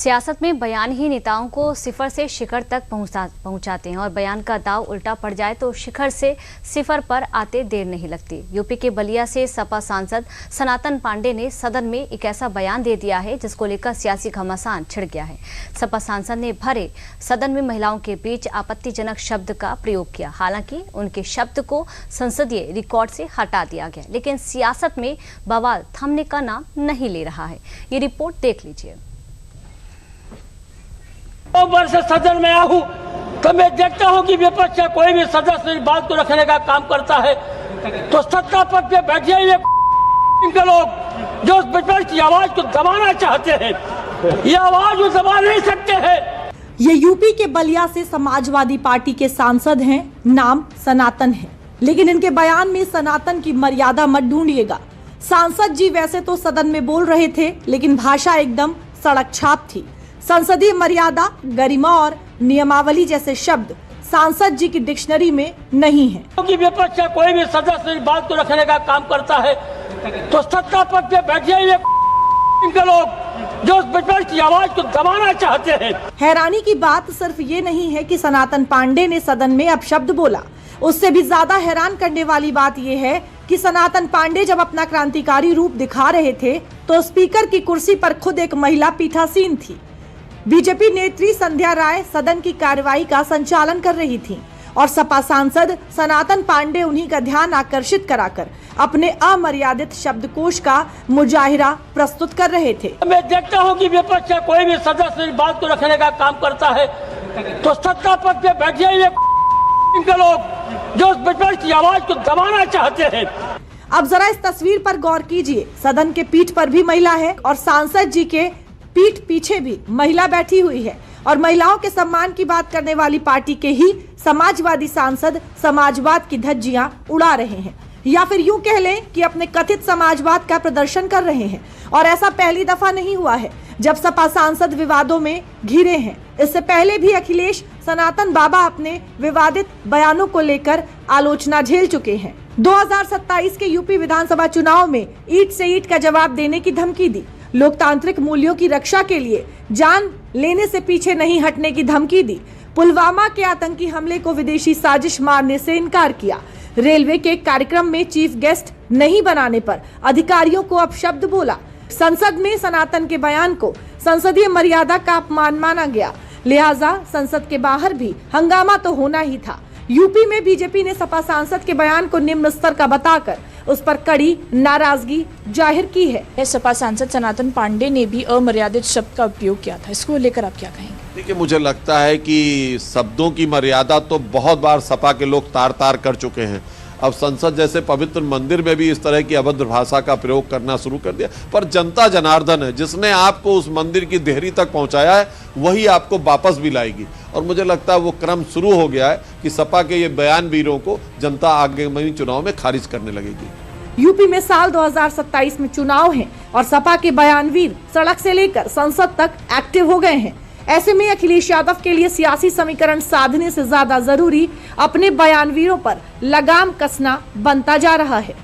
सियासत में बयान ही नेताओं को सिफर से शिखर तक पहुंचाते हैं और बयान का दाव उल्टा पड़ जाए तो शिखर से सिफर पर आते देर नहीं लगती। यूपी के बलिया से सपा सांसद सनातन पांडे ने सदन में एक ऐसा बयान दे दिया है जिसको लेकर सियासी घमासान छिड़ गया है। सपा सांसद ने भरे सदन में महिलाओं के बीच आपत्तिजनक शब्द का प्रयोग किया। हालांकि उनके शब्द को संसदीय रिकॉर्ड से हटा दिया गया, लेकिन सियासत में बवाल थमने का नाम नहीं ले रहा है। ये रिपोर्ट देख लीजिए। 2 वर्ष से सदन में आया हूँ तो मैं देखता हूँ कि विपक्ष का कोई भी सदस्य इस बात को रखने का काम करता है तो सत्ता पद पे बैठे ये लोग जो विपक्ष की आवाज को दबाना चाहते हैं, ये आवाज वो दबा नहीं सकते हैं। ये यूपी के बलिया से समाजवादी पार्टी के सांसद हैं, नाम सनातन है, लेकिन इनके बयान में सनातन की मर्यादा मत ढूंढिएगा। सांसद जी वैसे तो सदन में बोल रहे थे, लेकिन भाषा एकदम सड़क छाप थी। संसदीय मर्यादा, गरिमा और नियमावली जैसे शब्द सांसद जी की डिक्शनरी में नहीं है। क्योंकि विपक्ष का कोई भी सदस्य इस बात को रखने का काम करता है तो सत्ता पद पे बैठे ये लोग जो विपक्ष की आवाज को दबाना चाहते हैं। हैरानी की बात सिर्फ ये नहीं है कि सनातन पांडे ने सदन में अपशब्द बोला, उससे भी ज्यादा हैरान करने वाली बात यह है कि सनातन पांडे जब अपना क्रांतिकारी रूप दिखा रहे थे तो स्पीकर की कुर्सी पर खुद एक महिला पीठासीन थी। बीजेपी नेत्री संध्या राय सदन की कार्रवाई का संचालन कर रही थीं और सपा सांसद सनातन पांडे उन्हीं का ध्यान आकर्षित कराकर अपने अमर्यादित शब्दकोश का मुजाहिरा प्रस्तुत कर रहे थे। मैं देखता हूं कि विपक्ष का कोई भी सदस्य इस बात को रखने का काम करता है तो सत्ता पद पे बैठे ये लोग जो विपक्ष की आवाज को दबाना चाहते हैं। अब जरा इस तस्वीर पर गौर कीजिए। सदन के पीठ पर भी महिला है और सांसद जी के पीठ पीछे भी महिला बैठी हुई है और महिलाओं के सम्मान की बात करने वाली पार्टी के ही समाजवादी सांसद समाजवाद की धज्जियां उड़ा रहे हैं, या फिर यूं कह लें कि अपने कथित समाजवाद का प्रदर्शन कर रहे हैं। और ऐसा पहली दफा नहीं हुआ है जब सपा सांसद विवादों में घिरे हैं। इससे पहले भी अखिलेश सनातन बाबा अपने विवादित बयानों को लेकर आलोचना झेल चुके हैं। 2027 के यूपी विधानसभा चुनाव में ईंट से ईंट का जवाब देने की धमकी दी, लोकतांत्रिक मूल्यों की रक्षा के लिए जान लेने से पीछे नहीं हटने की धमकी दी, पुलवामा के आतंकी हमले को विदेशी साजिश मानने से इनकार किया, रेलवे के कार्यक्रम में चीफ गेस्ट नहीं बनाने पर अधिकारियों को अपशब्द बोला, संसद में सनातन के बयान को संसदीय मर्यादा का अपमान माना गया, लिहाजा संसद के बाहर भी हंगामा तो होना ही था। यूपी में बीजेपी ने सपा सांसद के बयान को निम्न स्तर का बताकर उस पर कड़ी नाराजगी जाहिर की है। सपा सांसद सनातन पांडे ने भी अमर्यादित शब्द का उपयोग किया था, इसको लेकर आप क्या कहेंगे? देखिए, मुझे लगता है कि शब्दों की मर्यादा तो बहुत बार सपा के लोग तार तार कर चुके हैं। अब संसद जैसे पवित्र मंदिर में भी इस तरह की अभद्र भाषा का प्रयोग करना शुरू कर दिया। पर जनता जनार्दन है, जिसने आपको उस मंदिर की देहरी तक पहुंचाया है वही आपको वापस भी लाएगी। और मुझे लगता है वो क्रम शुरू हो गया है कि सपा के ये बयान वीरों को जनता आगामी चुनाव में खारिज करने लगेगी। यूपी में साल 2027 में चुनाव हैं और सपा के बयानवीर सड़क से लेकर संसद तक एक्टिव हो गए हैं। ऐसे में अखिलेश यादव के लिए सियासी समीकरण साधने से ज्यादा जरूरी अपने बयानवीरों पर लगाम कसना बनता जा रहा है।